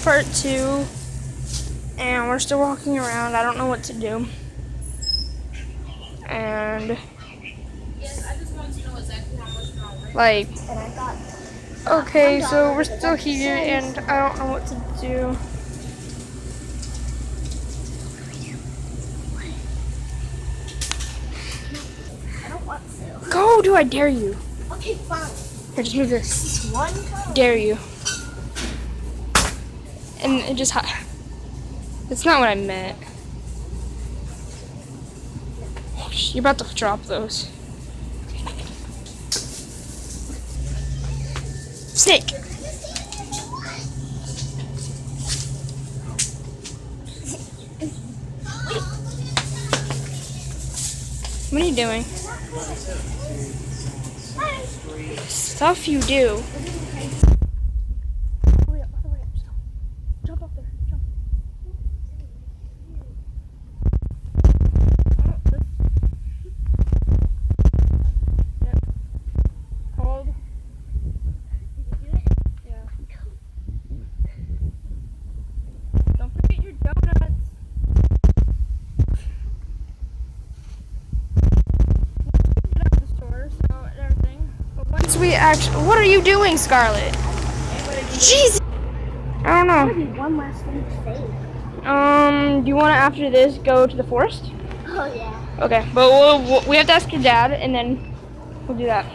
Part 2, and we're still walking around. I don't know what to do. And Yes, I just want to know exactly how much my rent like, is. And I got okay, so we're still here, and I don't know what to do. I don't want to. Go, do I dare you? Okay, fine. Here, just move this. Just one time. Dare you? And it just it's not what I meant. You're about to drop those. Snake! What are you doing? Stuff you do. Jump up there. Jump. Yep. Hold. Yeah. Don't forget your donuts. Get out of the store, so and everything. But once we actually, what are you doing, Scarlett? Jeez. I don't know. One last thing to say. Do you want to after this go to the forest? Oh yeah. Okay, but we have to ask your dad, and then we'll do that.